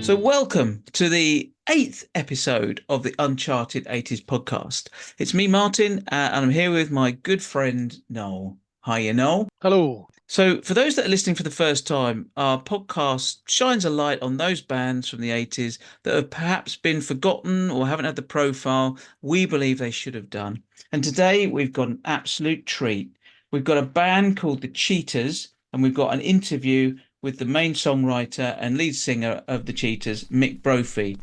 So, welcome to the 8th episode of the Uncharted 80s podcast. It's me, Martin, and I'm here with my good friend, Noel. Hiya, Noel. Hello. So, for those that are listening for the first time, our podcast shines a light on those bands from the 80s that have perhaps been forgotten or haven't had the profile we believe they should have done. And today we've got an absolute treat. We've got a band called the Cheaters, and we've got an interview with the main songwriter and lead singer of the Cheaters, Mick Brophy.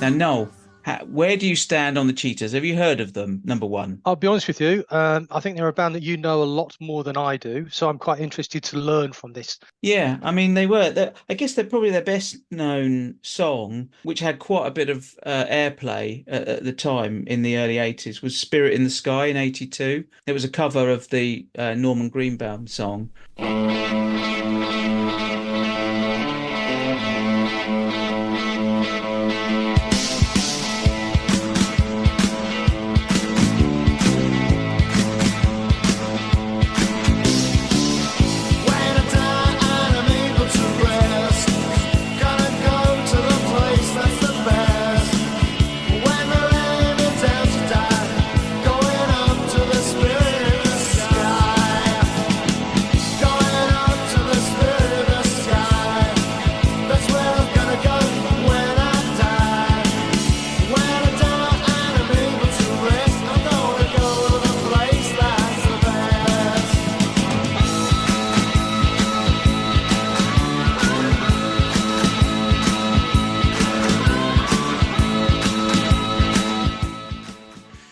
Now, Noel, where do you stand on the Cheaters? Have you heard of them, number one? I'll be honest with you. I think they're a band that you know a lot more than I do, so I'm quite interested to learn from this. Yeah, I mean, I guess they're probably their best known song, which had quite a bit of airplay at the time in the early 80s, was Spirit in the Sky in 82. It was a cover of the Norman Greenbaum song.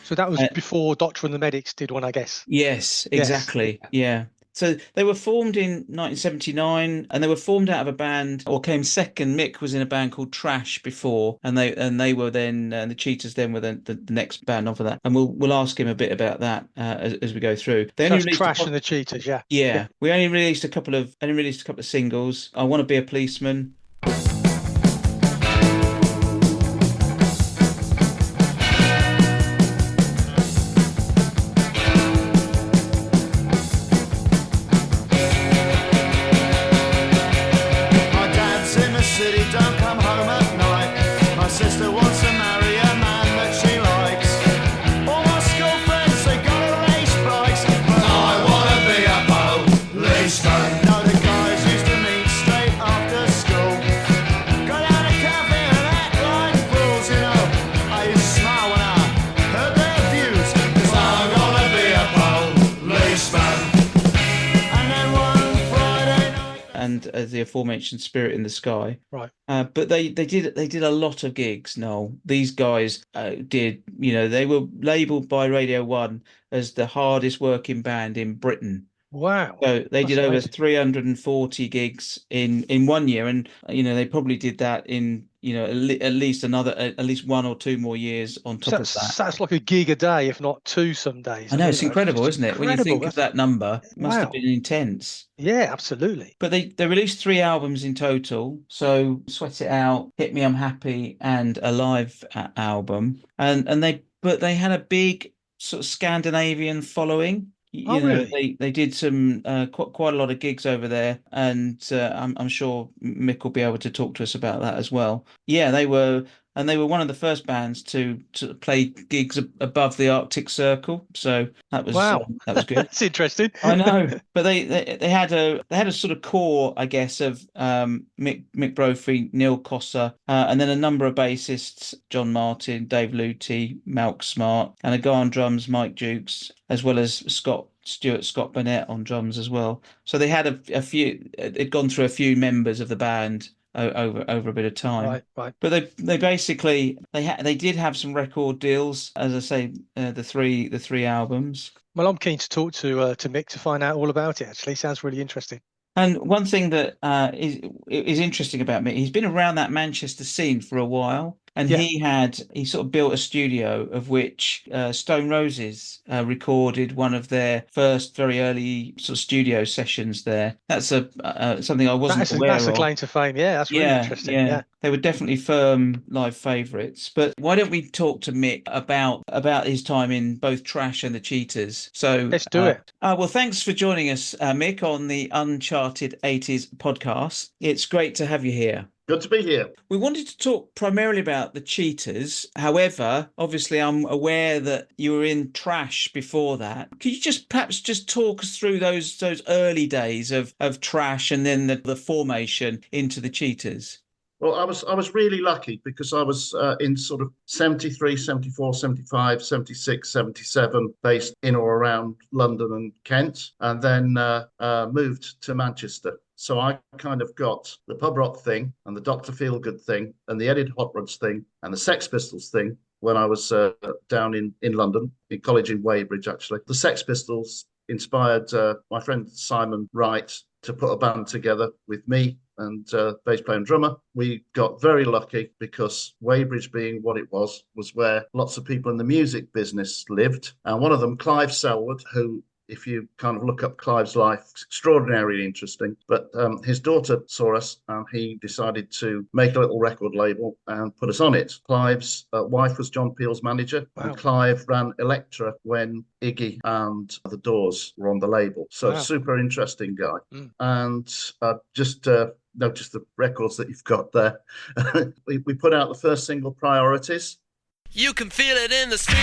So that was before Doctor and the Medics did one, I guess. Yes, exactly. Yes. Yeah. So they were formed in 1979, and they were formed out of a band, or came second. Mick was in a band called Trash before, and they were then the Cheaters then were the next band off of that. And we'll ask him a bit about that as we go through. They only released Trash and the Cheaters, yeah. Yeah. We only released a couple of singles. I Want to Be a Policeman. And the aforementioned Spirit in the Sky, right? But they did a lot of gigs. Noel, these guys did. They were labelled by Radio 1 as the hardest working band in Britain. Wow! So they did over amazing. 340 gigs in 1 year, and they probably did that in at least 1 or 2 more years on top of that. That's like a gig a day, if not 2 some days. I know, it's incredible, isn't it? When you think of that number, it must have been intense. Yeah, absolutely. But they released 3 albums in total. So Sweat It Out, Hit Me I'm Happy, and a live album. But they had a big sort of Scandinavian following. Oh, You know, really? they did some quite a lot of gigs over there, and I'm sure Mick will be able to talk to us about that as well. Yeah, they were one of the first bands to play gigs above the Arctic Circle, so Wow, that was good. that's interesting. I know, but they had a sort of core, I guess, of Mick Brophy, Neil Cossa, and then a number of bassists: John Martin, Dave Lutie, Malk Smart, and a guy on drums, Mike Jukes, as well as Scott Burnett on drums as well. So they had a few. It'd gone through a few members of the band over a bit of time. Right, right. But they basically they did have some record deals, as I say, the three albums. Well, I'm keen to talk to Mick to find out all about it. Actually, sounds really interesting. And one thing that is interesting about me, he's been around that Manchester scene for a while, and Yeah, he sort of built a studio of which Stone Roses recorded one of their first very early sort of studio sessions there. That's a something I wasn't that's aware a of. claim to fame. Yeah, that's really Yeah, interesting. yeah. Yeah, They were definitely firm live favourites. But why don't we talk to Mick about his time in both Trash and the Cheaters? So, let's do it. well, thanks for joining us, Mick, on the Uncharted 80s podcast. It's great to have you here. Good to be here. We wanted to talk primarily about the Cheaters. However, obviously, I'm aware that you were in Trash before that. Could you perhaps just talk us through those early days of Trash and then the formation into the Cheaters? Well, I was really lucky because I was in sort of 73, 74, 75, 76, 77, based in or around London and Kent, and then moved to Manchester. So I kind of got the pub rock thing and the Dr. Feelgood thing and the Edited Hot Rods thing and the Sex Pistols thing when I was down in London, in college in Weybridge, actually. The Sex Pistols inspired my friend Simon Wright to put a band together with me and bass player and drummer. We got very lucky because Weybridge, being what it was where lots of people in the music business lived. And one of them, Clive Selwood, who, if you kind of look up Clive's life, it's extraordinarily interesting. But his daughter saw us and he decided to make a little record label and put us on it. Clive's wife was John Peel's manager, Wow. and Clive ran Elektra when Iggy and The Doors were on the label. So Wow. super interesting guy. Mm. And just noticed the records that you've got there. we put out the first single, Priorities. You can feel it in the streets.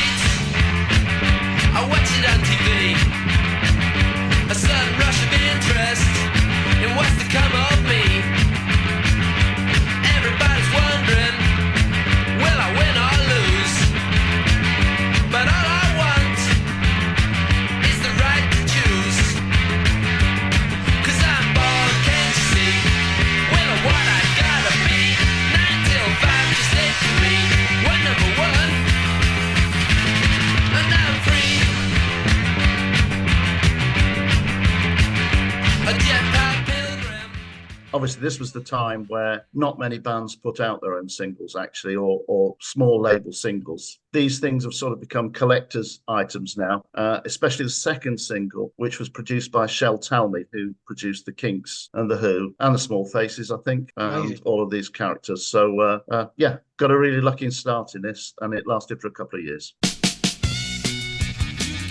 I watch it on TV. A sudden rush of interest in what's to come of me. Everybody's wondering, will I win or lose? But all I want is the right to choose. 'Cause I'm bored, can't you see? When or what I gotta be. 9 till 5, just late for me. One number one, and I'm free. A jetpack pilgrim. Obviously, this was the time where not many bands put out their own singles, actually, or small label singles. These things have sort of become collector's items now, especially the second single, which was produced by Shel Talmy, who produced The Kinks and The Who and The Small Faces, I think, and Amazing. all of these characters. So, yeah, got a really lucky start in this, and it lasted for a couple of years. You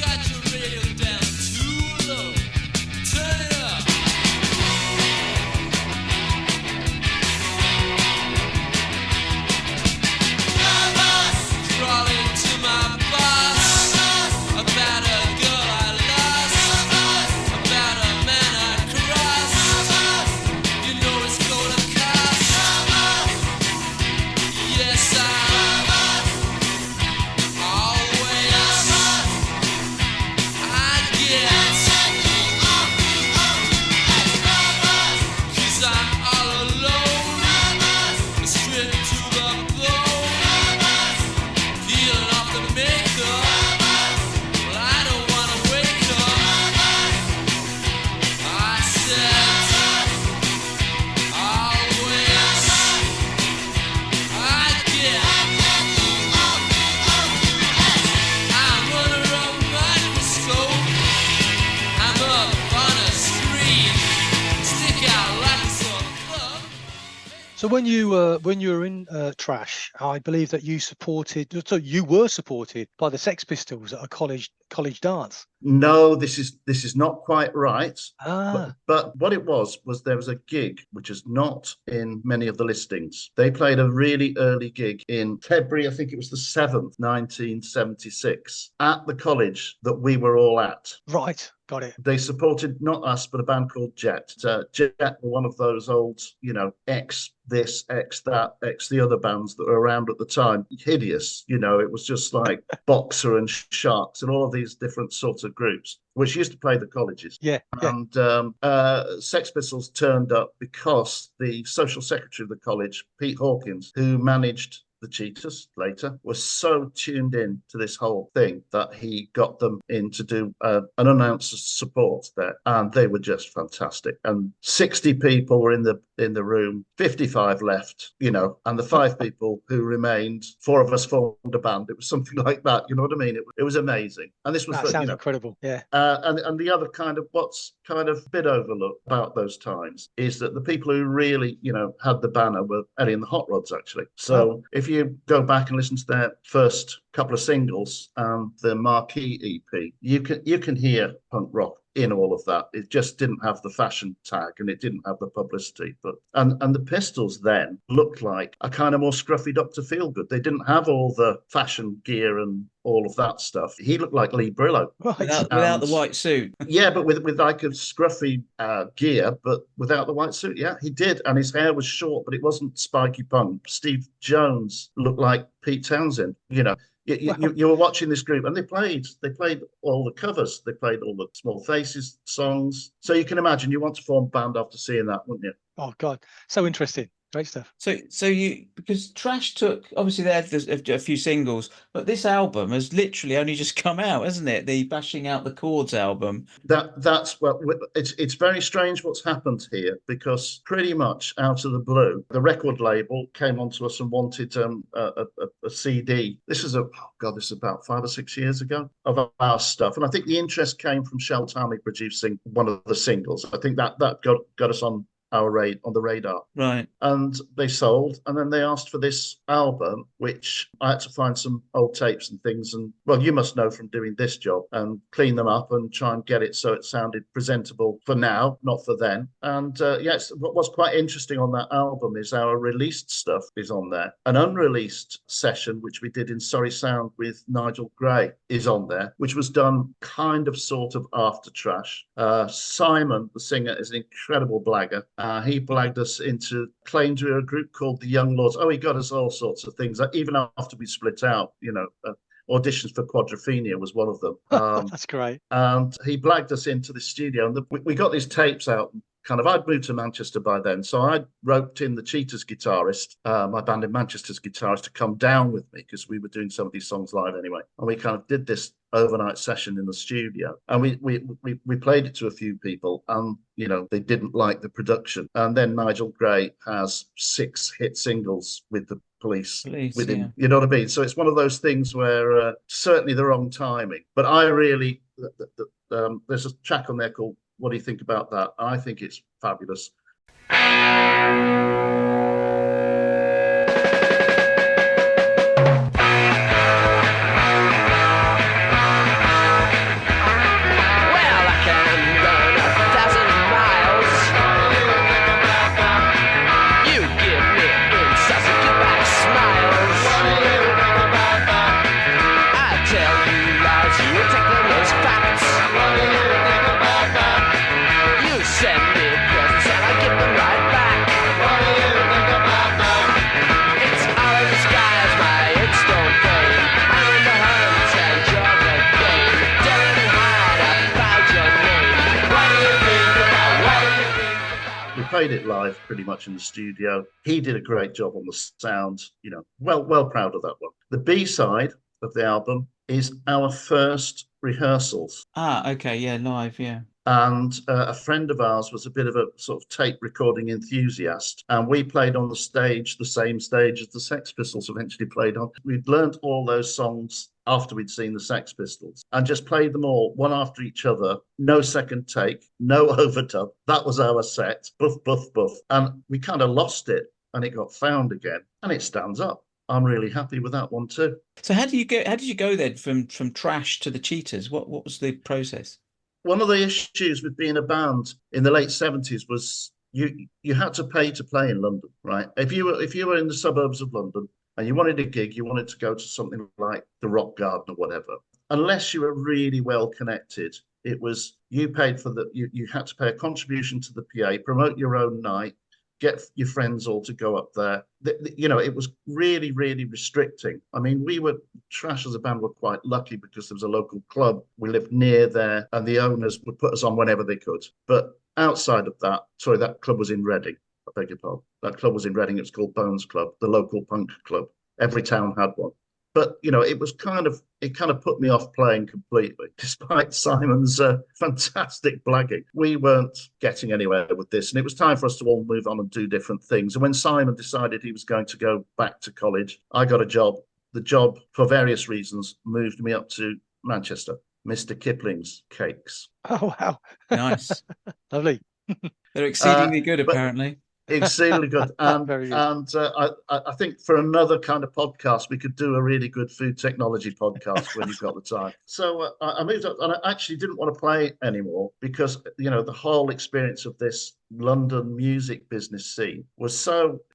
got your radio down too low. Turn it up. Crawling to my boss about a girl I lost, about a man I crossed. You know it's gonna cost. Yes, I'm all So when you were in Trash, I believe that you were supported by the Sex Pistols at a college dance. No, this is not quite right. Ah, But what it was there was a gig which is not in many of the listings. They played a really early gig in February, I think it was the 7th, 1976, at the college that we were all at. right, got it. They supported not us, but a band called Jet. Jet were one of those old, X this, X that, X the other bands that were around at the time. Hideous, it was just like Boxer and Sharks and all of these different sorts of groups, which used to play the colleges. Yeah. And Sex Pistols turned up because the social secretary of the college, Pete Hawkins, who managed the Cheetahs later, was so tuned in to this whole thing that he got them in to do an unannounced support there, and they were just fantastic. And 60 people were in the room, 55 left, and the 5 people who remained, 4 of us formed a band. It was something like that, you know what I mean? It was amazing, and this was That sounds incredible. Yeah. and the other kind of what's kind of a bit overlooked about those times is that the people who really, had the banner were Ellie and the Hot Rods, actually. So if you go back and listen to their first couple of singles and the Marquee EP, you can hear punk rock in all of that. It just didn't have the fashion tag and it didn't have the publicity. But and the Pistols then looked like a kind of more scruffy Dr. Feelgood. They didn't have all the fashion gear and all of that stuff. He looked like Lee Brillo. Right. Without the white suit. Yeah, but with like a scruffy gear, but without the white suit. Yeah, he did. And his hair was short, but it wasn't spiky punk. Steve Jones looked like Pete Townsend, You were watching this group and they played all the covers. They played all the Small Faces songs. So you can imagine you want to form a band after seeing that, wouldn't you? Oh, God. So interesting. Great stuff. So you, because Trash took, obviously they had a few singles, but this album has literally only just come out, hasn't it? The Bashing Out the Chords album. That's well, it's very strange what's happened here, because pretty much out of the blue, the record label came onto us and wanted a CD. This is about 5 or 6 years ago, of our stuff, and I think the interest came from Shel Talmy producing one of the singles. I think that got us on the radar. Right. And they sold, and then they asked for this album, which I had to find some old tapes and things, and well, you must know from doing this job, and clean them up and try and get it so it sounded presentable for now, not for then. And yes, what was quite interesting on that album is our released stuff is on there. An unreleased session, which we did in Surrey Sound with Nigel Gray, is on there, which was done kind of sort of after Trash. Simon, the singer, is an incredible blagger. He blagged us into claims we were a group called the Young Lords. Oh, he got us all sorts of things, even after we split out, auditions for Quadrophenia was one of them. That's great. And he blagged us into the studio, and we got these tapes out. I'd moved to Manchester by then, so I roped in the Cheetahs guitarist, my band in Manchester's guitarist, to come down with me, because we were doing some of these songs live anyway. And we kind of did this overnight session in the studio, and we played it to a few people, and they didn't like the production. And then Nigel Gray has 6 hit singles with the Police with him. Yeah. You know what I mean? So it's one of those things where certainly the wrong timing. But I really, there's a track on there called What Do You Think About That? I think it's fabulous. Played it live pretty much in the studio. He did a great job on the sound, well proud of that one. The B-side of the album is our first rehearsals. Okay, yeah, live, yeah. And a friend of ours was a bit of a sort of tape recording enthusiast, and we played on the stage, the same stage as the Sex Pistols eventually played on. We'd learned all those songs after we'd seen the Sex Pistols and just played them all one after each other. No second take, no overdub. That was our set. Buff, buff, buff. And we kind of lost it and it got found again, and it stands up. I'm really happy with that one too. So how did you go then from Trash to the Cheetahs? What was the process? One of the issues with being a band in the late 70s was you had to pay to play in London, right? If you were in the suburbs of London and you wanted a gig, you wanted to go to something like the Rock Garden or whatever. Unless you were really well connected, it was you paid for you had to pay a contribution to the PA, promote your own night, get your friends all to go up there. It was really, really restricting. I mean, Trash as a band were quite lucky because there was a local club. We lived near there and the owners would put us on whenever they could. But outside of that, sorry, that club was in Reading. I beg your pardon. That club was in Reading. It was called Bones Club, the local punk club. Every town had one. But it kind of put me off playing completely, despite Simon's fantastic blagging. We weren't getting anywhere with this, and it was time for us to all move on and do different things. And when Simon decided he was going to go back to college, I got a job. The job, for various reasons, moved me up to Manchester, Mr. Kipling's Cakes. Oh, wow. Nice. Lovely. They're exceedingly good, apparently. Exceedingly good. Very good. And I think for another kind of podcast, we could do a really good food technology podcast when you've got the time. So I moved up, and I actually didn't want to play anymore because, the whole experience of this London music business scene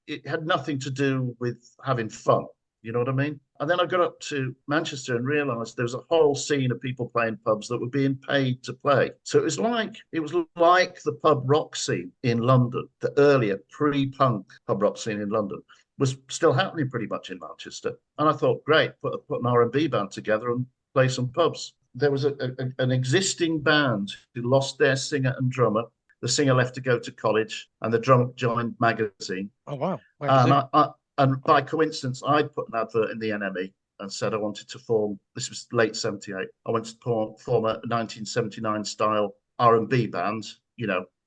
it had nothing to do with having fun. You know what I mean? And then I got up to Manchester and realised there was a whole scene of people playing pubs that were being paid to play. So it was like the pub rock scene in London, the earlier pre-punk pub rock scene in London was still happening pretty much in Manchester. And I thought, great, put an R&B band together and play some pubs. There was an existing band who lost their singer and drummer. The singer left to go to college, and the drummer joined Magazine. Oh, wow. And by coincidence, I'd put an advert in the NME and said I wanted to form, this was late 78, I wanted to form a 1979 style R&B band.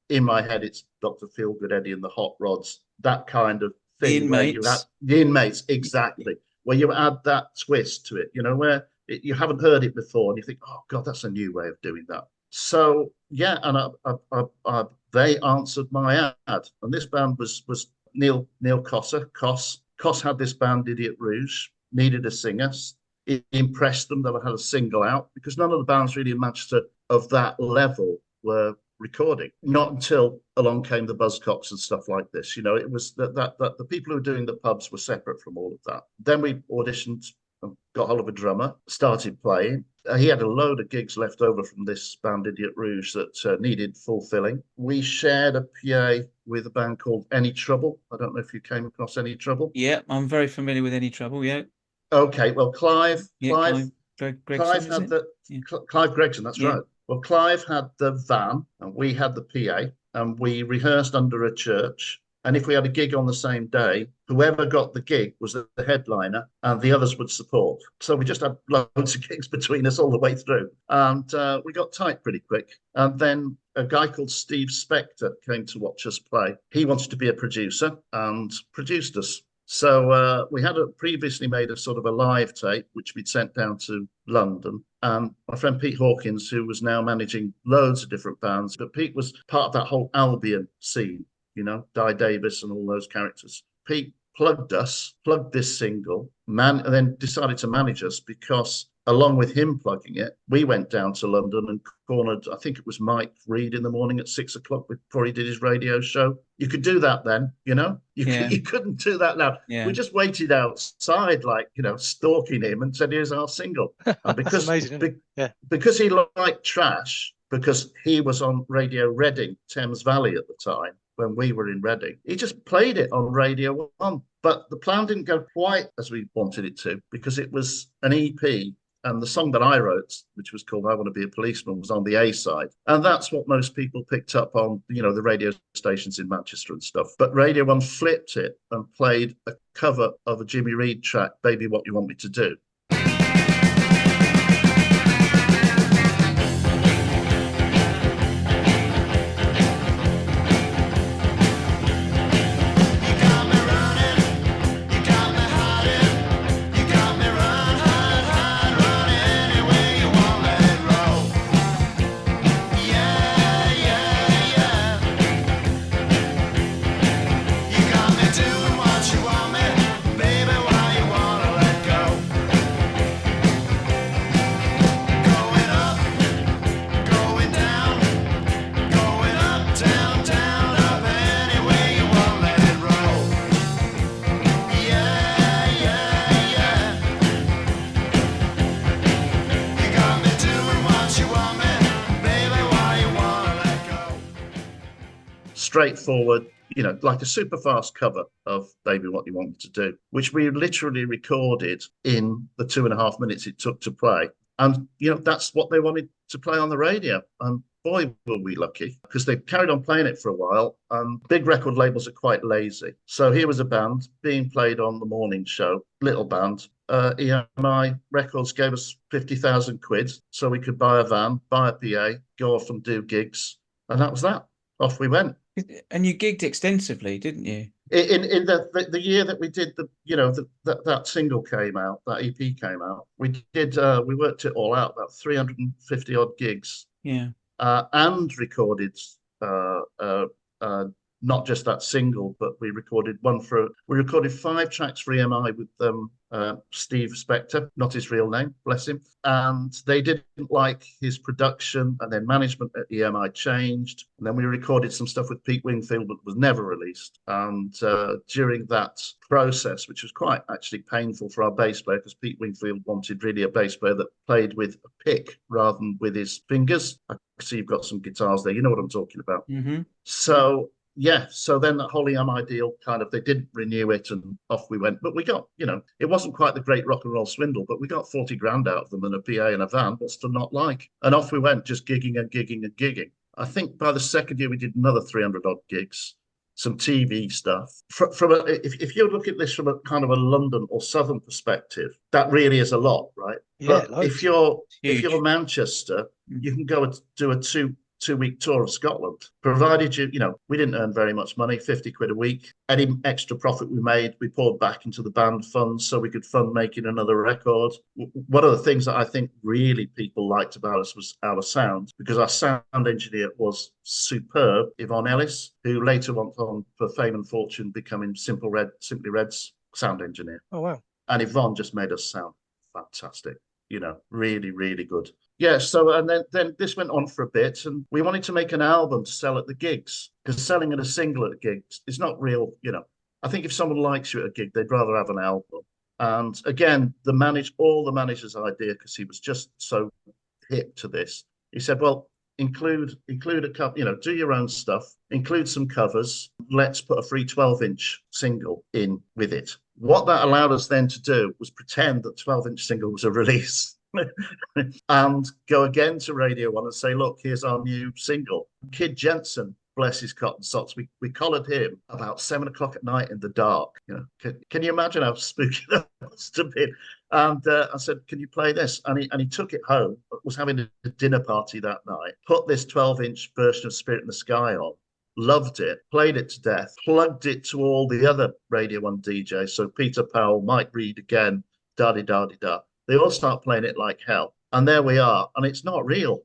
In my head, it's Dr. Feelgood, Eddie and the Hot Rods, that kind of thing. The Inmates, exactly. Where you add that twist to it, where you haven't heard it before and you think, oh, God, that's a new way of doing that. So, yeah, and they answered my ad. And this band was Neil Cosser. Coss had this band, Idiot Rouge, needed a singer. It impressed them that I had a single out because none of the bands really in Manchester of that level were recording. Not until along came the Buzzcocks and stuff like this. It was that the people who were doing the pubs were separate from all of that. Then we auditioned, got hold of a drummer, started playing. He had a load of gigs left over from this band, Idiot Rouge, that needed fulfilling. We shared a PA with a band called Any Trouble. I don't know if you came across Any Trouble. Yeah, I'm very familiar with Any Trouble, yeah. Okay, well, Clive Gregson, Clive Gregson, that's Yeah. right. Well, Clive had the van and we had the PA, and we rehearsed under a church. And if we had a gig on the same day, whoever got the gig was the headliner and the others would support. So we just had loads of gigs between us all the way through. And we got tight pretty quick. And then a guy called Steve Spector came to watch us play. He wanted to be a producer and produced us. So we had previously made a sort of a live tape, which we'd sent down to London. And my friend Pete Hawkins, who was now managing loads of different bands, but Pete was part of that whole Albion scene. Di Davis and all those characters. Pete plugged this single, and then decided to manage us because along with him plugging it, we went down to London and cornered, I think it was Mike Reed in the morning at 6 o'clock before he did his radio show. You could do that then, you couldn't do that now. Yeah. We just waited outside, stalking him and said, here's our single. And because, That's amazing, because he liked Trash, because he was on Radio Reading, Thames Valley at the time, when we were in Reading. He just played it on Radio 1. But the plan didn't go quite as we wanted it to because it was an EP. And the song that I wrote, which was called I Want to Be a Policeman, was on the A side. And that's what most people picked up on, the radio stations in Manchester and stuff. But Radio 1 flipped it and played a cover of a Jimmy Reed track, Baby What You Want Me to Do. Doing what straightforward, like a super fast cover of Baby What You Want Me to Do, which we literally recorded in the 2.5 minutes it took to play. And, that's what they wanted to play on the radio. And boy, were we lucky, because they carried on playing it for a while. Big record labels are quite lazy. So here was a band being played on the morning show, little band. EMI Records gave us 50,000 quid so we could buy a van, buy a PA, go off and do gigs. And that was that. Off we went. And you gigged extensively, didn't you? In the year that we did that single came out, that EP came out, we worked it all out, about 350 odd gigs. Yeah. And recorded not just that single, but we recorded 5 tracks for EMI with Steve Spector, not his real name, bless him. And they didn't like his production, and then management at EMI changed. And then we recorded some stuff with Pete Wingfield, but was never released. And during that process, which was quite actually painful for our bass player, because Pete Wingfield wanted really a bass player that played with a pick rather than with his fingers. I see you've got some guitars there. You know what I'm talking about. Mm-hmm. So then that whole EMI deal they didn't renew it, and off we went. But we got, it wasn't quite the great rock and roll swindle, but we got 40 grand out of them and a PA and a van. What's to not like? And off we went, just gigging and gigging and gigging. I think by the second year we did another 300 odd gigs, some TV stuff. If you look at this from a kind of a London or Southern perspective, that really is a lot, right? Yeah, but if you're Manchester, you can go and do a two-week tour of Scotland, provided we didn't earn very much money, 50 quid a week. Any extra profit we made, we poured back into the band funds so we could fund making another record. One of the things that I think really people liked about us was our sound, because our sound engineer was superb, Yvonne Ellis, who later went on for fame and fortune, becoming Simply Red's sound engineer. Oh, wow. And Yvonne just made us sound fantastic, really, really good. Yeah, so and then this went on for a bit, and we wanted to make an album to sell at the gigs, because selling a single at the gigs is not real. I think if someone likes you at a gig, they'd rather have an album. And again, all the manager's idea, because he was just so hip to this. He said, "Well, include a couple, do your own stuff, include some covers. Let's put a free 12-inch single in with it." What that allowed us then to do was pretend that 12-inch single was a release. And go again to Radio 1 and say, "Look, here's our new single." Kid Jensen, bless his cotton socks, we collared him about 7 o'clock at night in the dark. Can you imagine how spooky that must have been? And I said, "Can you play this?" And he took it home, was having a dinner party that night, put this 12-inch version of Spirit in the Sky on, loved it, played it to death, plugged it to all the other Radio 1 DJs. So Peter Powell, Mike Reed again, da-di-da-di-da. They all start playing it like hell. And there we are. And it's not real.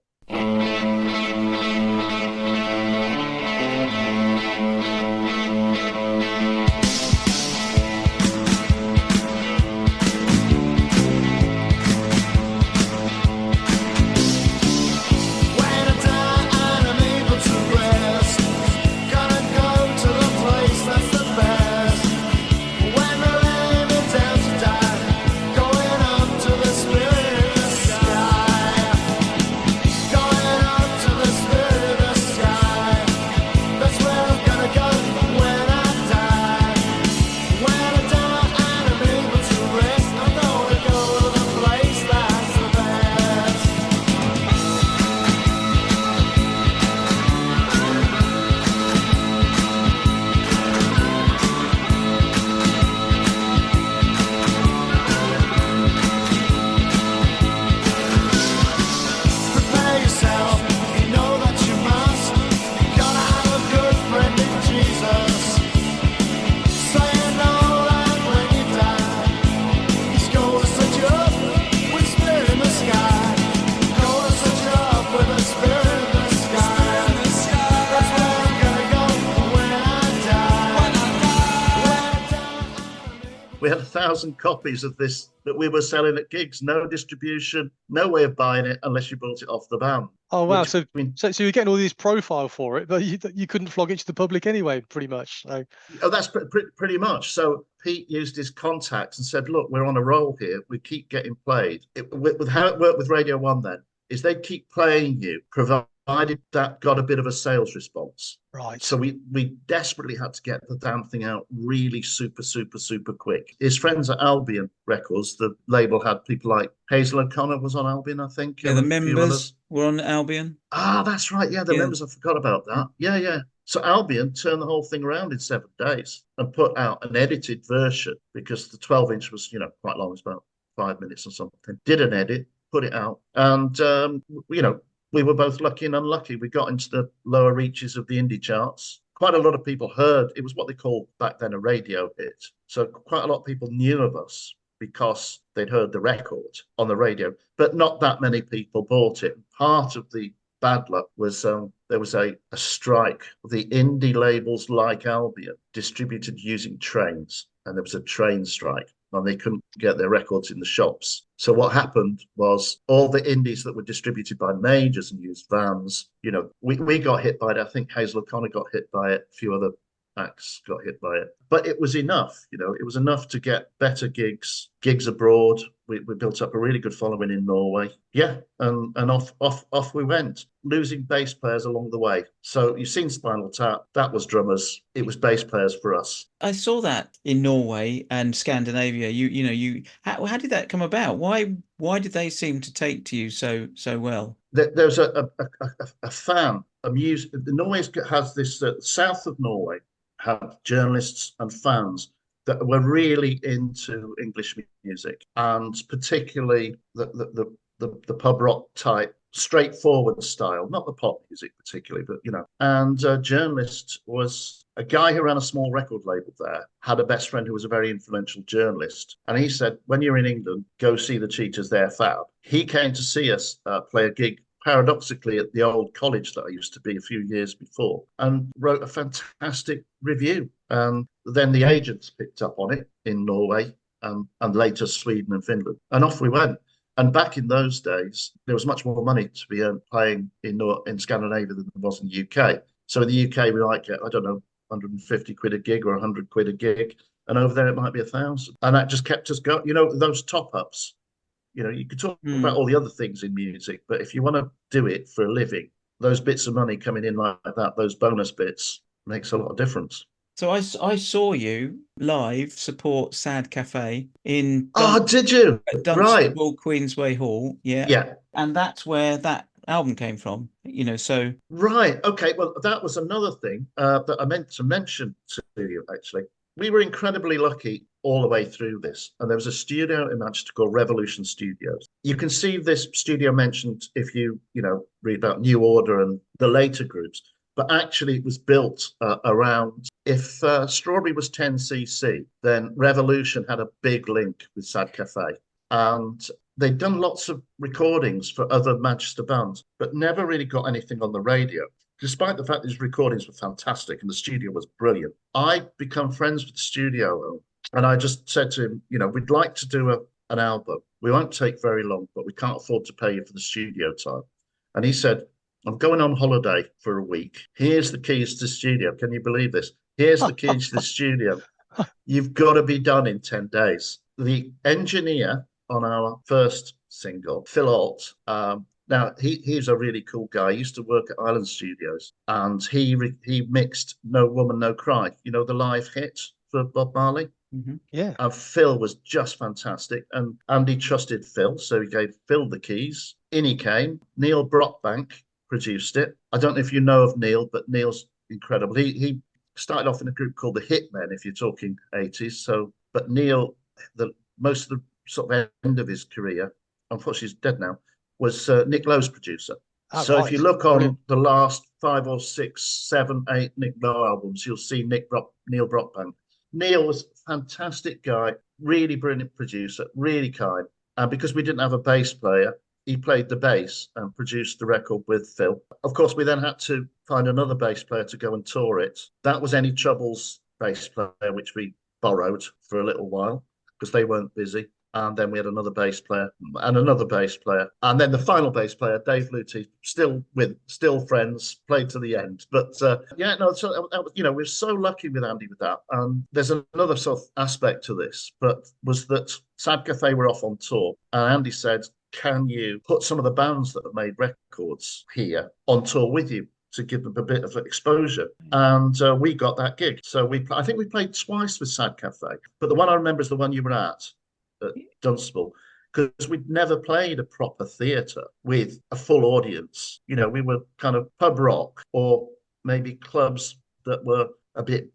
We had 1,000 copies of this that we were selling at gigs. No distribution, no way of buying it unless you bought it off the band. Oh, wow. Which, So you're getting all these profile for it, but you couldn't flog it to the public anyway, pretty much. So. Oh, that's pretty much. So Pete used his contacts and said, "Look, we're on a roll here. We keep getting played." With how it worked with Radio 1 then is they'd keep playing you, provided provided that got a bit of a sales response. Right. So we desperately had to get the damn thing out really super quick. His friends at Albion Records, the label, had people like Hazel O'Connor was on Albion, I think, Yeah, and the a few others. members were on Albion. Ah, that's right. Yeah, the Yeah. members. I forgot about that. Yeah. So Albion turned the whole thing around in 7 days and put out an edited version because the 12-inch was, quite long. It was about 5 minutes or something. Did an edit, put it out, and we were both lucky and unlucky. We got into the lower reaches of the indie charts. Quite a lot of people heard. It was what they called back then a radio hit. So quite a lot of people knew of us because they'd heard the record on the radio, but not that many people bought it. Part of the bad luck was there was a strike. The indie labels like Albion distributed using trains, and there was a train strike, and they couldn't get their records in the shops. So what happened was all the indies that were distributed by majors and used vans, we got hit by it. I think Hazel O'Connor got hit by it. A few other acts got hit by it, but it was enough. It was enough to get better gigs abroad. We built up a really good following in Norway. Yeah, and off we went, losing bass players along the way. So you've seen Spinal Tap. That was drummers. It was bass players for us. I saw that in Norway and Scandinavia. How did that come about? Why did they seem to take to you so well? There's a fan, a music. Norway has this south of Norway had journalists and fans that were really into English music, and particularly the pub rock type, straightforward style, not the pop music particularly, but And a journalist was a guy who ran a small record label there, had a best friend who was a very influential journalist, and he said, when you're in England, go see the Cheetahs, they're fab. He came to see us play a gig, paradoxically, at the old college that I used to be a few years before, and wrote a fantastic review. And then the agents picked up on it in Norway and later Sweden and Finland. And off we went. And back in those days, there was much more money to be earned playing in Scandinavia than there was in the UK. So in the UK, we might get, I don't know, 150 quid a gig or 100 quid a gig. And over there, it might be 1,000. And that just kept us going. Those top-ups. You could talk about all the other things in music, but if you want to do it for a living, those bits of money coming in like that, those bonus bits, makes a lot of difference. So I saw you live support Sad Cafe in did you? Right. Queensway Hall. Yeah. And that's where that album came from, so. Right. Okay. Well, that was another thing that I meant to mention to you, actually. We were incredibly lucky all the way through this. And there was a studio in Manchester called Revolution Studios. You can see this studio mentioned if you, read about New Order and the later groups. But actually, it was built around, if Strawberry was 10cc, then Revolution had a big link with Sad Cafe. And they'd done lots of recordings for other Manchester bands, but never really got anything on the radio. Despite the fact these recordings were fantastic and the studio was brilliant. I'd become friends with the studio, and I just said to him, we'd like to do an album. We won't take very long, but we can't afford to pay you for the studio time. And he said, I'm going on holiday for a week. Here's the keys to the studio. Can you believe this? Here's the keys to the studio. You've got to be done in 10 days. The engineer on our first single, Phil Alt, now, he's a really cool guy. He used to work at Island Studios, and he mixed No Woman, No Cry, the live hit for Bob Marley. Mm-hmm. Yeah. And Phil was just fantastic. And Andy trusted Phil, so he gave Phil the keys. In he came. Neil Brockbank produced it. I don't know if you know of Neil, but Neil's incredible. He started off in a group called the Hitmen, if you're talking 80s. So, but Neil, most of the sort of end of his career, unfortunately he's dead now, was Nick Lowe's producer. So if you look on the last 5 or 6, 7, 8 Nick Lowe albums, you'll see Neil Brockbank. Neil was a fantastic guy, really brilliant producer, really kind. And because we didn't have a bass player, he played the bass and produced the record with Phil. Of course, we then had to find another bass player to go and tour it. That was Any Trouble's bass player, which we borrowed for a little while because they weren't busy. And then we had another bass player and another bass player. And then the final bass player, Dave Luty, still friends, played to the end. But we're so lucky with Andy with that. There's another sort of aspect to this, but was that Sad Cafe were off on tour. And Andy said, can you put some of the bands that have made records here on tour with you, to give them a bit of exposure? And we got that gig. So I think we played twice with Sad Cafe, but the one I remember is the one you were at Dunstable, because we'd never played a proper theatre with a full audience. We were kind of pub rock, or maybe clubs that were a bit,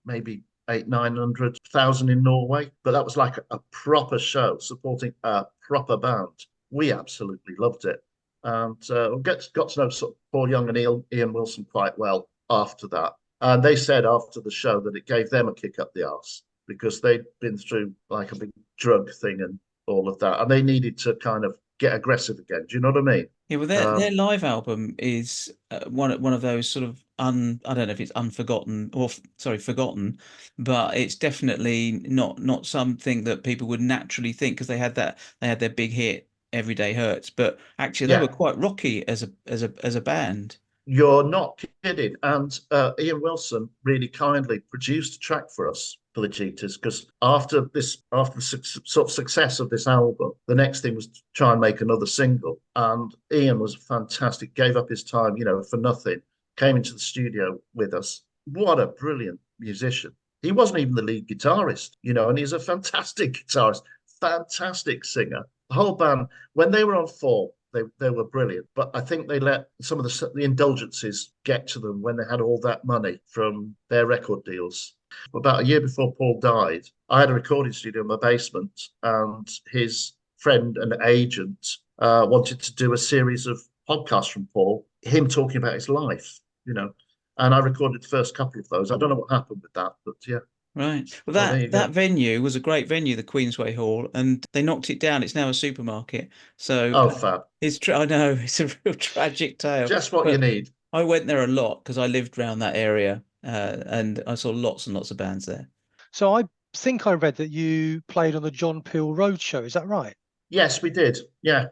maybe 800,000-900,000 in Norway, but that was like a proper show supporting a proper band. We absolutely loved it. And got to know sort of Paul Young and Ian Wilson quite well after that. And they said after the show that it gave them a kick up the arse, because they'd been through like a big drug thing and all of that, and they needed to kind of get aggressive again. Do you know what I mean? Yeah, well, their live album is one of those sort of I don't know if it's unforgotten or forgotten, but it's definitely not something that people would naturally think, because they had their big hit Everyday Hurts, but actually they were quite rocky as a band. You're not kidding. And Ian Wilson really kindly produced a track for us for the Cheaters, because after the sort of success of this album, the next thing was to try and make another single. And Ian was fantastic, gave up his time, for nothing, came into the studio with us. What a brilliant musician. He wasn't even the lead guitarist, and he's a fantastic guitarist, fantastic singer. The whole band, when they were on form, they were brilliant, but I think they let some of the indulgences get to them when they had all that money from their record deals. About a year before Paul died, I had a recording studio in my basement, and his friend and agent wanted to do a series of podcasts from Paul, him talking about his life, and I recorded the first couple of those. I don't know what happened with that, but yeah. Right. Well, So that venue was a great venue, the Queensway Hall, and they knocked it down. It's now a supermarket. So fab. I know it's a real tragic tale. Just what you need. I went there a lot because I lived around that area, and I saw lots and lots of bands there. So I think I read that you played on the John Peel Roadshow. Is that right? Yes, we did. Yeah.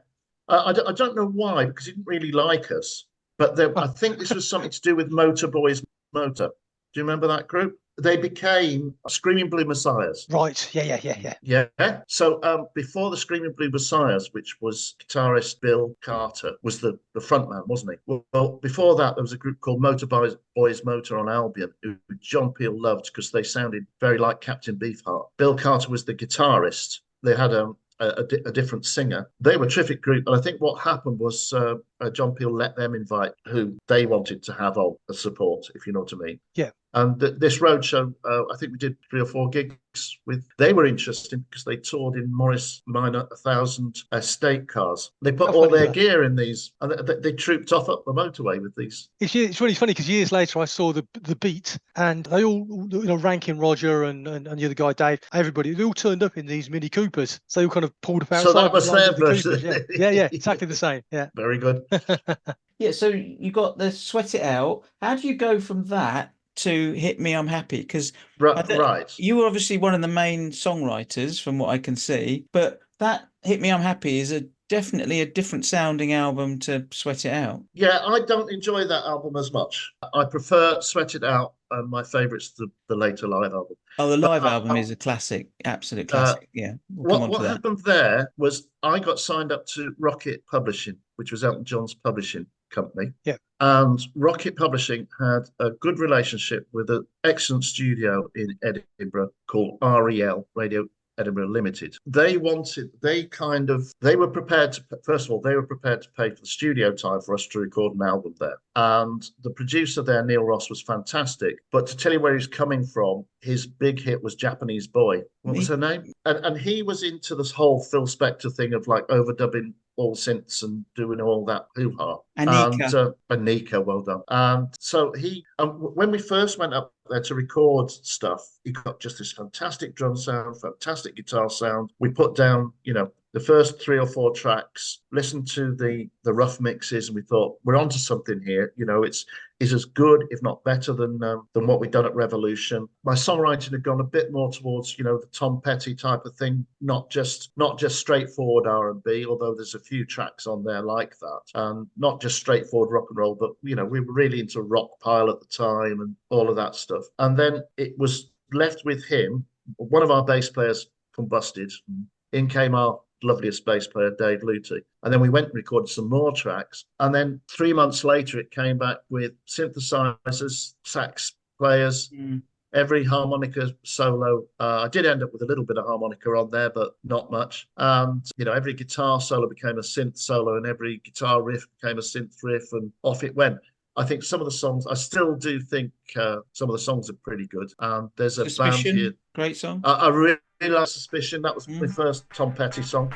I don't know why, because he didn't really like us. But I think this was something to do with Motor Boys Motor. Do you remember that group? They became Screaming Blue Messiahs. Right. Yeah. Yeah. So before the Screaming Blue Messiahs, which was guitarist Bill Carter, was the front man, wasn't he? Well, before that, there was a group called Motor Boys Motor on Albion, who John Peel loved because they sounded very like Captain Beefheart. Bill Carter was the guitarist. They had a different singer. They were a terrific group, and I think what happened was John Peel let them invite who they wanted to have on as support, if you know what I mean. Yeah. And this roadshow, I think we did 3 or 4 gigs with. They were interesting because they toured in Morris Minor 1000 estate cars. They put all their gear in these, and they trooped off up the motorway with these. It's really funny because years later I saw the Beat, and they all, Rankin Roger and the other guy Dave, everybody, they all turned up in these Mini Coopers. So they all kind of pulled up outside. So that was their version. Yeah, exactly the same. Yeah. Very good. Yeah, so you got the Sweat It Out. How do you go from that to Hit Me I'm Happy? Because right, you were obviously one of the main songwriters from what I can see, but that Hit Me I'm Happy is definitely a different sounding album to Sweat It Out. Yeah, I don't enjoy that album as much. I prefer Sweat It Out, and my favourite's the later live album. Oh, the live album is a classic, absolute classic. Yeah. What happened there was I got signed up to Rocket Publishing, which was Elton John's publishing company. Yeah. And Rocket Publishing had a good relationship with an excellent studio in Edinburgh called REL, Radio Edinburgh Limited. They were prepared to, first of all, they were prepared to pay for the studio time for us to record an album there. And the producer there, Neil Ross, was fantastic. But to tell you where he's coming from, his big hit was Japanese Boy. What was her name? And he was into this whole Phil Spector thing of like overdubbing all synths and doing all that hoo-ha. Anika, well done. And so when we first went up there to record stuff, he got just this fantastic drum sound, fantastic guitar sound. We put down, the the first 3 or 4 tracks, listened to the rough mixes, and we thought we're onto something here. It's as good, if not better, than what we'd done at Revolution. My songwriting had gone a bit more towards the Tom Petty type of thing, not just straightforward R&B, although there's a few tracks on there like that, and not just straightforward rock and roll, but we were really into rock pile at the time and all of that stuff. And then it was left with him. One of our bass players combusted. In came our loveliest bass player, Dave Lutie. And then we went and recorded some more tracks. And then 3 months later, it came back with synthesizers, sax players, every harmonica solo. I did end up with a little bit of harmonica on there, but not much. And, every guitar solo became a synth solo, and every guitar riff became a synth riff, and off it went. I think some of the songs, I still do think some of the songs are pretty good. There's a band here. Great song. I really like Suspicion. That was my first Tom Petty song.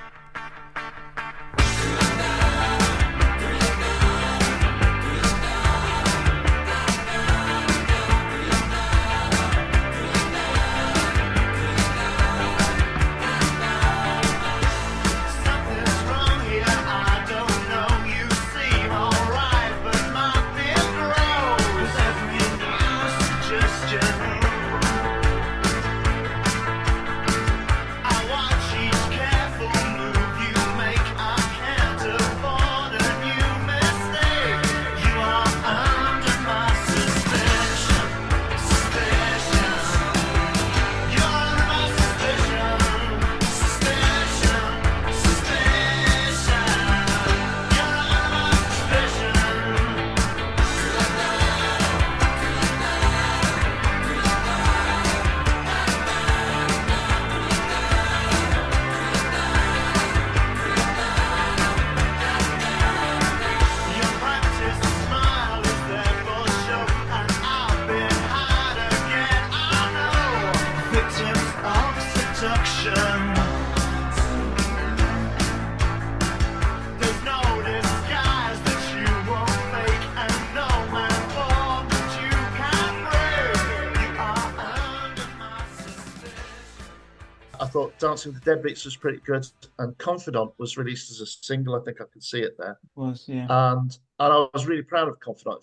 I thought Dancing with the Deadbeats was pretty good, and Confidant was released as a single. I think I could see it there. It was, yeah. And I was really proud of Confidant.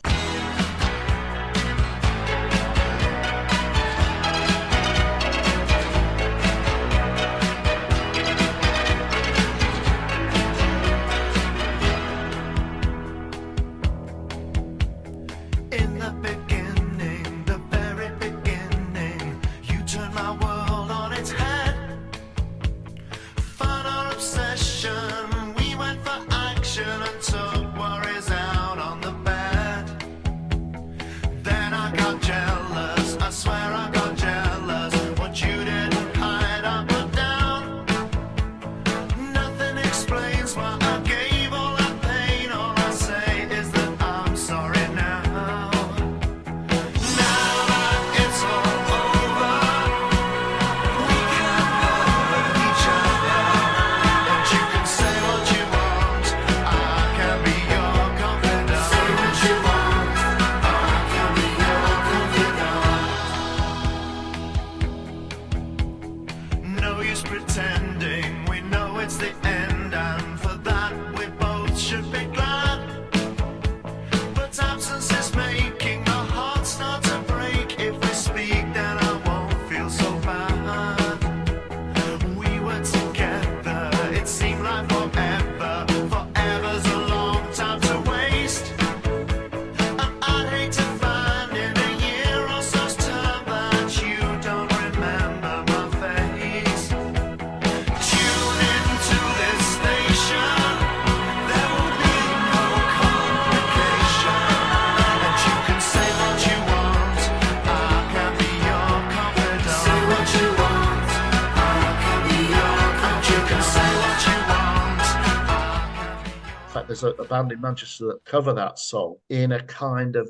There's a band in Manchester that cover that song in a kind of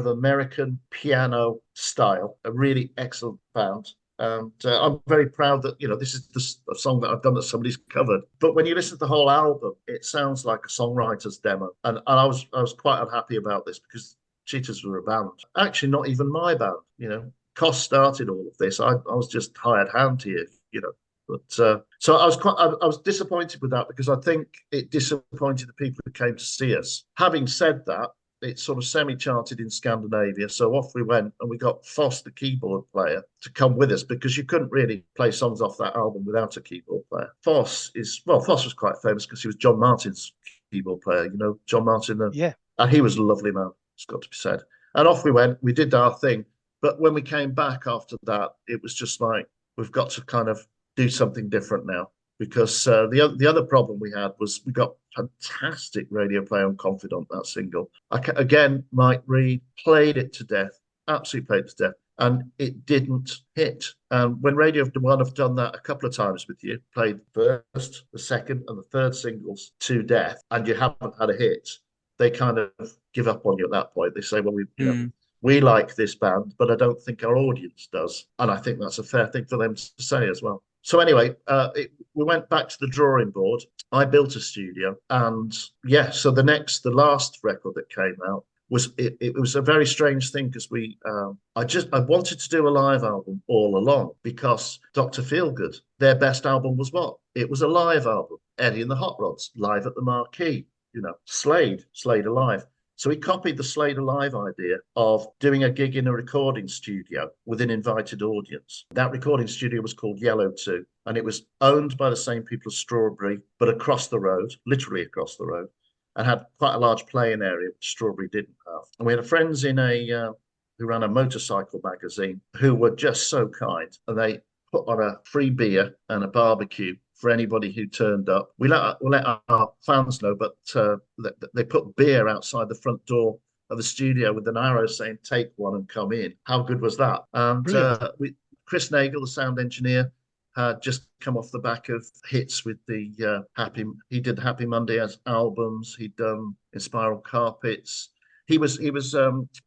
American piano style. A really excellent band. And I'm very proud that this is a song that I've done that somebody's covered. But when you listen to the whole album, it sounds like a songwriter's demo. And I was quite unhappy about this, because Cheetahs were a band. Actually, not even my band. Cost started all of this. I was just hired hand here. But so I was disappointed with that because I think it disappointed the people who came to see us. Having said that, it's sort of semi-charted in Scandinavia. So off we went, and we got Foss, the keyboard player, to come with us because you couldn't really play songs off that album without a keyboard player. Foss was quite famous because he was John Martin's keyboard player. You know, John Martin, Yeah. and he was a lovely man. It's got to be said. And off we went. We did our thing. But when we came back after that, it was just like, we've got to kind of do something different now, because the other problem we had was we got fantastic radio play on Confidant, that single. Again, Mike Reed played it to death, absolutely played it to death, and it didn't hit. When Radio 1 have done that a couple of times with you, played the first, the second, and the third singles to death, and you haven't had a hit, they kind of give up on you at that point. They say, well, we like this band, but I don't think our audience does. And I think that's a fair thing for them to say as well. So anyway, we went back to the drawing board. I built a studio, and so the last record that came out was it was a very strange thing because I wanted to do a live album all along because Dr. Feelgood, their best album was what? It was a live album. Eddie and the Hot Rods, live at the Marquee. You know, Slade Alive. So he copied the Slade Alive idea of doing a gig in a recording studio with an invited audience. That recording studio was called Yellow 2, and it was owned by the same people as Strawberry, but across the road, literally across the road, and had quite a large playing area, which Strawberry didn't have. And we had friends who ran a motorcycle magazine who were just so kind, and they put on a free beer and a barbecue for anybody who turned up. We let our fans know, but they put beer outside the front door of the studio with an arrow saying, take one and come in. How good was that? And Chris Nagel, the sound engineer, had just come off the back of hits with he did the Happy Monday as albums. He'd done Inspiral Carpets. He was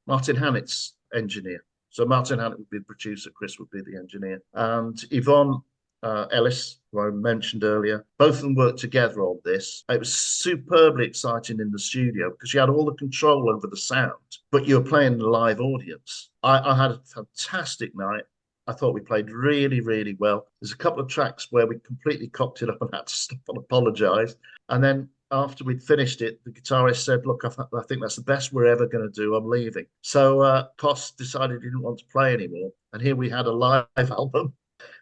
Martin Hannett's engineer. So Martin Hannett would be the producer, Chris would be the engineer. And Yvonne Ellis, who I mentioned earlier, both of them worked together on this. It was superbly exciting in the studio because you had all the control over the sound, but you were playing the live audience. I had a fantastic night. I thought we played really, really well. There's a couple of tracks where we completely cocked it up and had to stop and apologise. And then after we'd finished it, the guitarist said, look, I think that's the best we're ever going to do. I'm leaving. So Koss decided he didn't want to play anymore. And here we had a live album.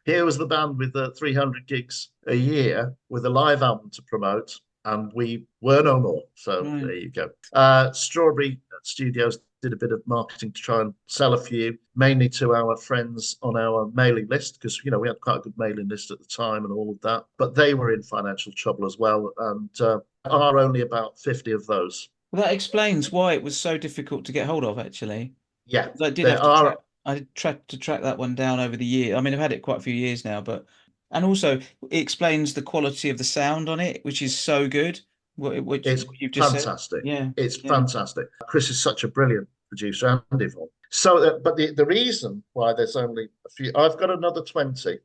Here was the band with 300 gigs a year with a live album to promote, and we were no more. So There you go. Strawberry Studios did a bit of marketing to try and sell a few, mainly to our friends on our mailing list, because, you know, we had quite a good mailing list at the time and all of that. But they were in financial trouble as well, and are only about 50 of those. Well, that explains why it was so difficult to get hold of, actually. Yeah, I did have to track that one down over the year. I mean, I've had it quite a few years now, and also it explains the quality of the sound on it, which is so good. It's you've just fantastic. Said. Yeah, it's fantastic. Chris is such a brilliant producer, and Yvonne. So, but the reason why there's only a few, I've got another 20.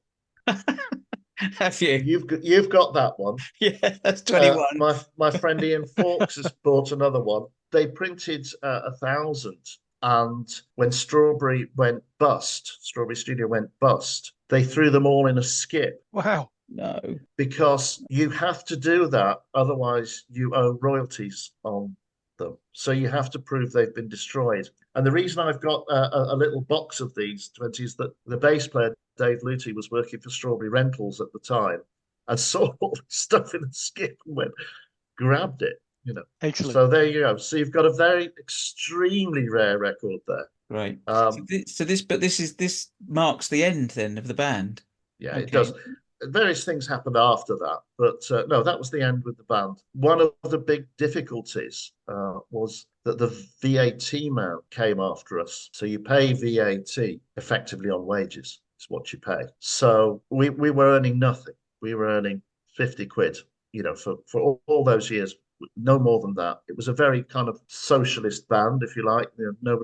Have you? You've got that one. Yeah, that's 21. My friend Ian Fawkes has bought another one. They printed 1,000. And when Strawberry Studio went bust, they threw them all in a skip. Wow. No. Because you have to do that, otherwise you owe royalties on them. So you have to prove they've been destroyed. And the reason I've got a little box of these 20 is that the bass player, Dave Lutie, was working for Strawberry Rentals at the time and saw all the stuff in the skip and grabbed it. You know, excellent. So there you go. So you've got a very extremely rare record there. Right. This marks the end then of the band. Yeah, okay. It does. Various things happened after that, but no, that was the end with the band. One of the big difficulties was that the VAT man came after us. So you pay VAT effectively on wages. Is what you pay. So we were earning nothing. We were earning 50 quid. You know, for all those years. No more than that. It was a very kind of socialist band, if you like. You know,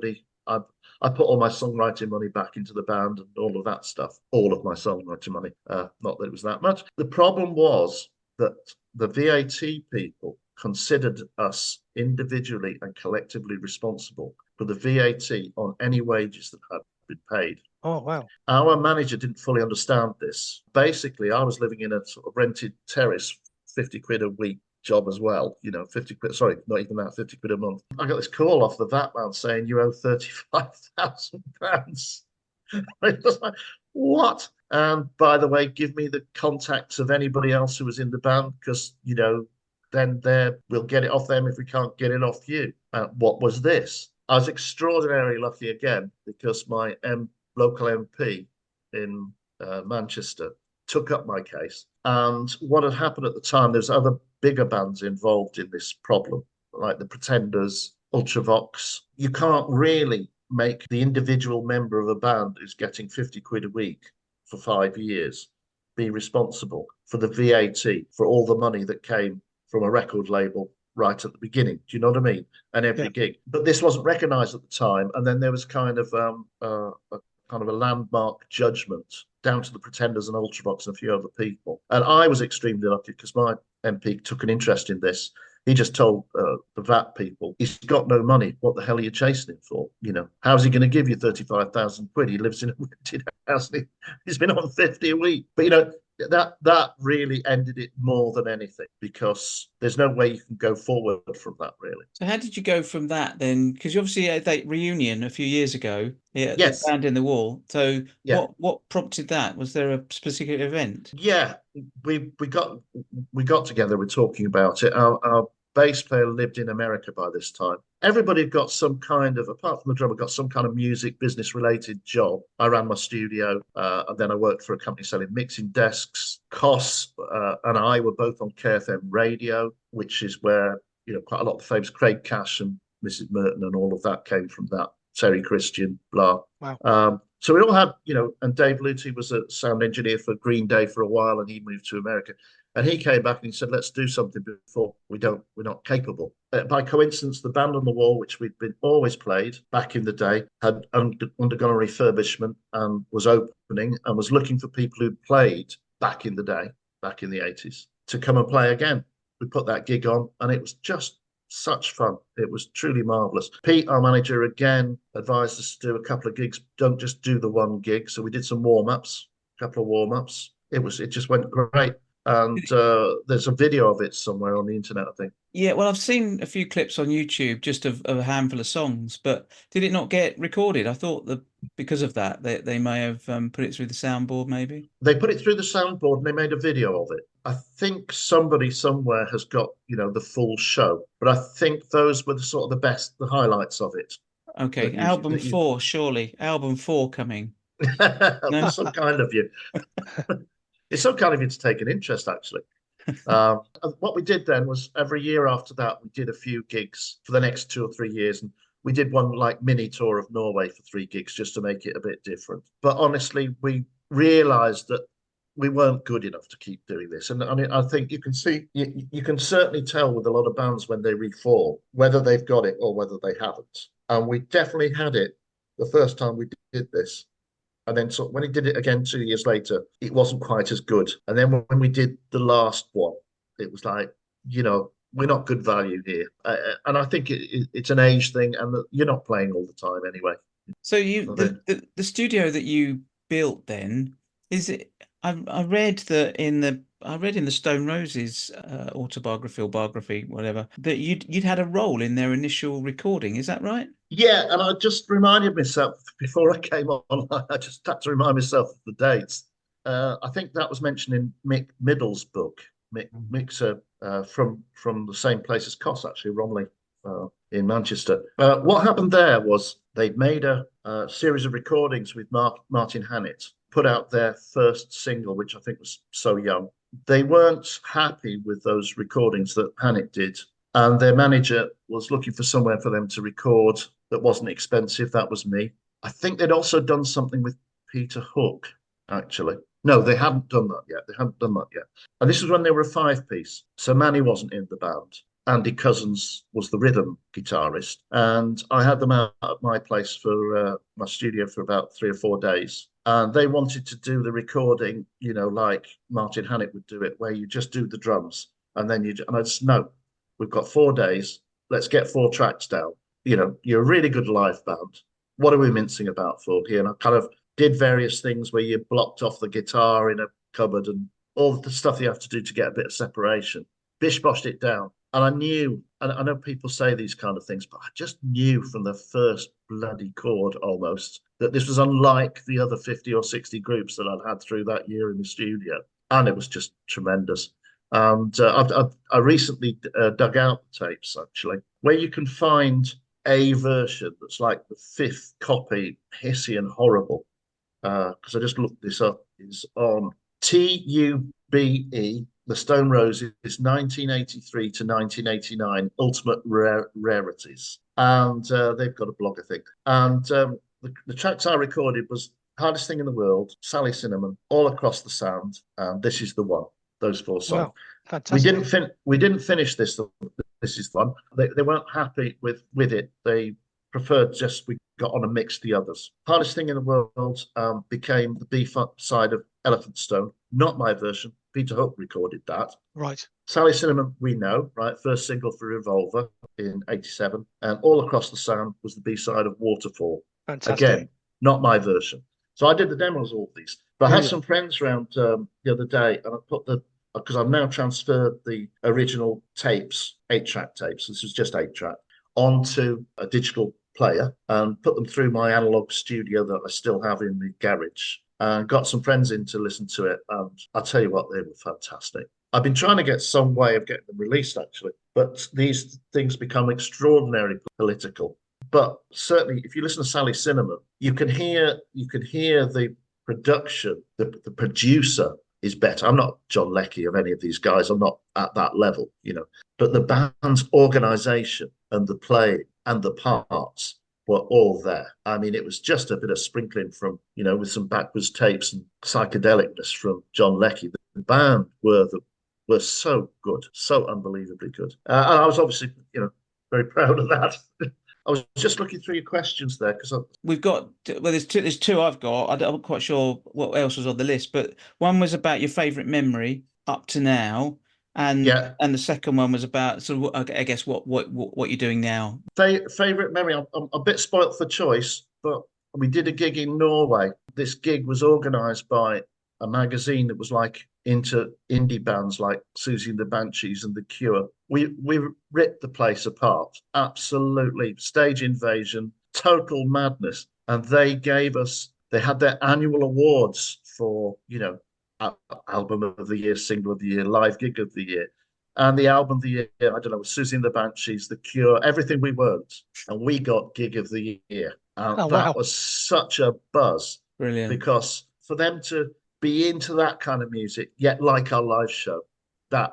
I put all my songwriting money back into the band and all of that stuff. All of my songwriting money. Not that it was that much. The problem was that the VAT people considered us individually and collectively responsible for the VAT on any wages that had been paid. Oh, wow. Our manager didn't fully understand this. Basically, I was living in a sort of rented terrace, 50 quid a week job as well, 50 quid, sorry, not even that, 50 quid a month. I got this call off the VAT man saying you owe £35,000. I was like, what? And by the way, give me the contacts of anybody else who was in the band because, then we'll get it off them if we can't get it off you. What was this? I was extraordinarily lucky again because my local MP in Manchester took up my case. And what had happened at the time, there's other bigger bands involved in this problem, like the Pretenders, Ultravox. You can't really make the individual member of a band who's getting 50 quid a week for 5 years be responsible for the VAT, for all the money that came from a record label right at the beginning. Do you know what I mean? And every gig. But this wasn't recognised at the time. And then there was kind of a landmark judgment down to the Pretenders and Ultravox and a few other people. And I was extremely lucky because my MP took an interest in this. He just told the VAT people, he's got no money. What the hell are you chasing him for? How's he going to give you 35,000 quid? He lives in a rented house. He's been on 50 a week. But, that really ended it more than anything because there's no way you can go forward from that, really. So how did you go from that then? Because you obviously had that reunion a few years ago, Yes. the Band in the Wall. So Yeah. what prompted that? Was there a specific event? Yeah, we got together. We're talking about it. Our bass player lived in America by this time. Everybody had got some kind of, apart from the drummer, got some kind of music business related job. I ran my studio, and then I worked for a company selling mixing desks. Cos and I were both on KFM radio, which is where quite a lot of the famous Craig Cash and Mrs. Merton and all of that came from that. Terry Christian, blah. Wow. So we all had, and Dave Lutie was a sound engineer for Green Day for a while, and he moved to America. And he came back and he said, let's do something before we're not capable. By coincidence, the Band on the Wall, which we'd been always played back in the day, had undergone a refurbishment and was opening and was looking for people who played back in the day, back in the 80s, to come and play again. We put that gig on and it was just such fun. It was truly marvelous. Pete, our manager, again advised us to do a couple of gigs. Don't just do the one gig. So we did some warm-ups, a couple of warm-ups. It just went great. And there's a video of it somewhere on the internet, I think. Yeah, well, I've seen a few clips on YouTube just of a handful of songs, but did it not get recorded? I thought that because of that, they may have put it through the soundboard, maybe. They put it through the soundboard and they made a video of it. I think somebody somewhere has got, the full show, but I think those were the highlights of it. Okay, album 4, surely. Album 4 coming. That's so kind of you. It's so kind of you to take an interest, actually. What we did then was every year after that, we did a few gigs for the next 2 or 3 years. And we did one like mini tour of Norway for 3 gigs just to make it a bit different. But honestly, we realized that we weren't good enough to keep doing this. And I think you can see, you can certainly tell with a lot of bands when they reform, whether they've got it or whether they haven't. And we definitely had it the first time we did this. And then when he did it again 2 years later, it wasn't quite as good. And then when we did the last one, it was like, we're not good value here. And I think it's an age thing and that you're not playing all the time anyway. So the studio that you built then, is it, I read in the Stone Roses autobiography or biography, whatever, that you'd had a role in their initial recording. Is that right? Yeah, and I just reminded myself before I came on, I just had to remind myself of the dates. I think that was mentioned in Mick Middle's book. Mick's from the same place as Cos, actually, Romley in Manchester. What happened there was they'd made a series of recordings with Martin Hannett, put out their first single, which I think was So Young. They weren't happy with those recordings that Hannett did. And their manager was looking for somewhere for them to record that wasn't expensive. That was me. I think they'd also done something with Peter Hook, actually. No, they hadn't done that yet. And this is when they were a 5-piece. So Manny wasn't in the band. Andy Cousins was the rhythm guitarist. And I had them out at my place for my studio for about 3 or 4 days. And they wanted to do the recording, like Martin Hannett would do it, where you just do the drums. And then and I just, no, we've got 4 days. Let's get 4 tracks down. You're a really good live band. what are we mincing about for here? And I kind of did various things where you blocked off the guitar in a cupboard and all the stuff you have to do to get a bit of separation. Bish-boshed it down. And I knew, and I know people say these kind of things, but I just knew from the first bloody chord almost that this was unlike the other 50 or 60 groups that I'd had through that year in the studio. And it was just tremendous. And I recently dug out the tapes, actually, where you can find a version that's like the fifth copy, hissy and horrible. Because I just looked this up, is on TUBE, the Stone Roses, 1983 to 1989, Ultimate Rarities. And they've got a blog, I think. And the tracks I recorded was Hardest Thing in the World, Sally Cinnamon, All Across the Sand, and This Is the One. Those four songs. Wow, fantastic. We didn't finish this. This is fun. They weren't happy with it. They preferred just we got on and mixed the others. Hardest Thing in the World became the B side of Elephant Stone. Not my version. Peter Hook recorded that. Right. Sally Cinnamon, we know, right? First single for Revolver in '87, and All Across the Sand was the B side of Waterfall. Fantastic. Again, not my version. So I did the demos of all these. But I had some friends around the other day, and I put because I've now transferred the original tapes, 8-track tapes, this was just 8-track, onto a digital player and put them through my analog studio that I still have in the garage. And got some friends in to listen to it. And I'll tell you what, they were fantastic. I've been trying to get some way of getting them released, actually, but these things become extraordinarily political. But certainly, if you listen to Sally Cinnamon, you can hear the production, the producer is better. I'm not John Leckie of any of these guys. I'm not at that level, but the band's organization and the play and the parts were all there. I mean, it was just a bit of sprinkling from, with some backwards tapes and psychedelicness from John Leckie. The band were so good, so unbelievably good. And I was obviously, very proud of that. I was just looking through your questions there because we've got there's two I've got. I'm not quite sure what else was on the list, but one was about your favourite memory up to now, and the second one was about sort of I guess what you're doing now. Favourite memory. I'm a bit spoilt for choice, but we did a gig in Norway. This gig was organised by a magazine that was like into indie bands like Susie and the Banshees and The Cure. We ripped the place apart. Absolutely. Stage invasion, total madness. And they had their annual awards for, album of the year, single of the year, live gig of the year. And the album of the year, I don't know, was Susie and the Banshees, The Cure, everything we weren't. And we got gig of the year. And that was such a buzz. Brilliant. Because for them to be into that kind of music, yet like our live show, that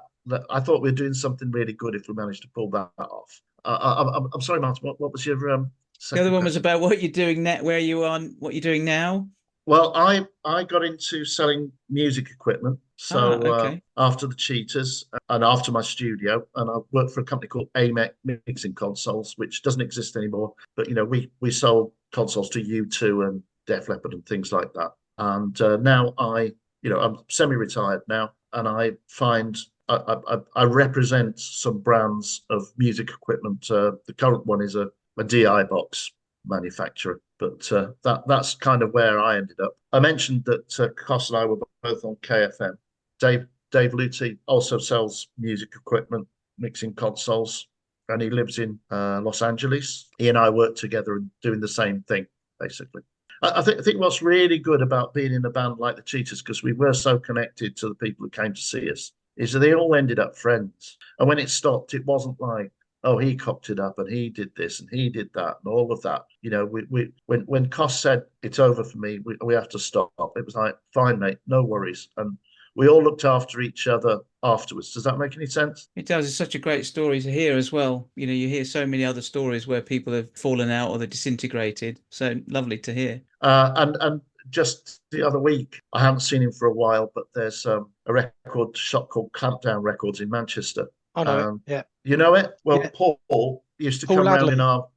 I thought we were doing something really good if we managed to pull that off. I'm sorry, Martin. What was your second The other one was question? about what you're doing now, where you are, what you're doing now. Well, I got into selling music equipment. So after the Cheaters and after my studio, and I worked for a company called AMEC Mixing Consoles, which doesn't exist anymore. But we sold consoles to U2 and Def Leppard and things like that. And now I'm semi-retired now, and I find I represent some brands of music equipment. The current one is a DI box manufacturer, but that's kind of where I ended up. I mentioned that Cos and I were both on KFM. Dave Lutie also sells music equipment, mixing consoles, and he lives in Los Angeles. He and I work together and doing the same thing, basically. I think what's really good about being in a band like the Cheaters, because we were so connected to the people who came to see us, is that they all ended up friends. And when it stopped, it wasn't like, oh, he cocked it up and he did this and he did that and all of that. When Cos said it's over for me, we have to stop. It was like, fine, mate, no worries. And we all looked after each other afterwards. Does that make any sense? It does. It's such a great story to hear as well. You hear so many other stories where people have fallen out or they're disintegrated. So lovely to hear. And just the other week, I haven't seen him for a while, but there's a record shop called Clampdown Records in Manchester. I know it. Yeah. You know it? Well, yeah. Paul used to come around in our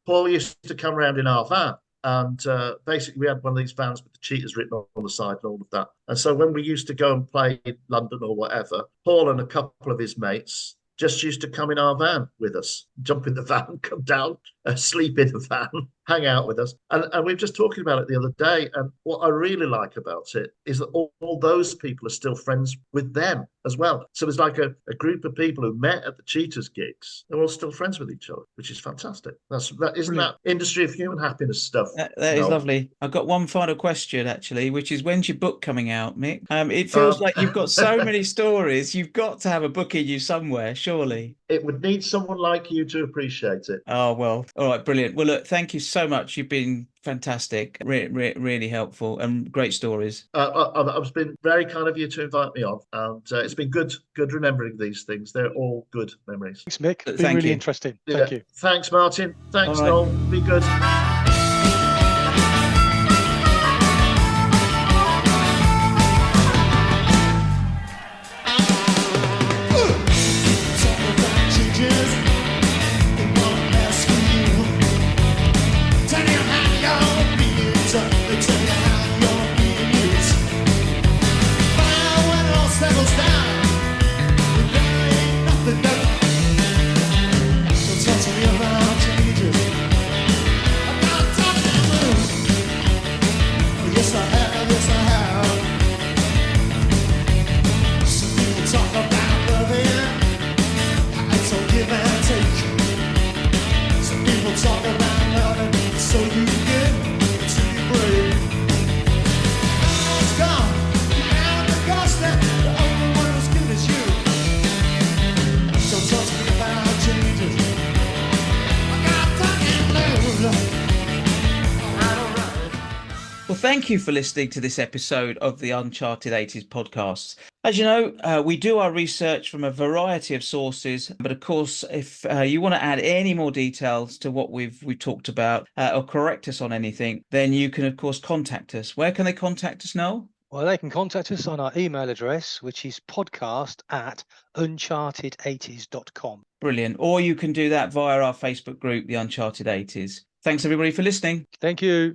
Paul used to come around in our van. And basically, we had one of these vans with the Cheaters written on the side and all of that. And so when we used to go and play in London or whatever, Paul and a couple of his mates just used to come in our van with us, jump in the van, come down, sleep in the van, hang out with us. And we were just talking about it the other day. And what I really like about it is that all those people are still friends with them as well. So it's like a group of people who met at the Cheetahs gigs. They're all still friends with each other, which is fantastic. Isn't Brilliant. that industry of human happiness stuff? That is No. lovely. I've got one final question, actually, which is when's your book coming out, Mick? It feels like you've got so many stories. You've got to have a book in you somewhere, surely. It would need someone like you to appreciate it. Oh, well. All right, brilliant. Well, look, thank you so much. You've been fantastic, really helpful, and great stories. It's been very kind of you to invite me on, and it's been good remembering these things. They're all good memories. Thanks, Mick. Been Thank really you. interesting. Yeah. Thank you. Thanks, Martin. Thanks, All right. Noel. Be good. Well, thank you for listening to this episode of the Uncharted 80s podcast. As you know, we do our research from a variety of sources, but of course, if you want to add any more details to what we've talked about or correct us on anything, then you can, of course, contact us. Where can they contact us, Noel? Well, they can contact us on our email address, which is podcast@uncharted80s.com. Brilliant. Or you can do that via our Facebook group, the Uncharted 80s. Thanks, everybody, for listening. Thank you.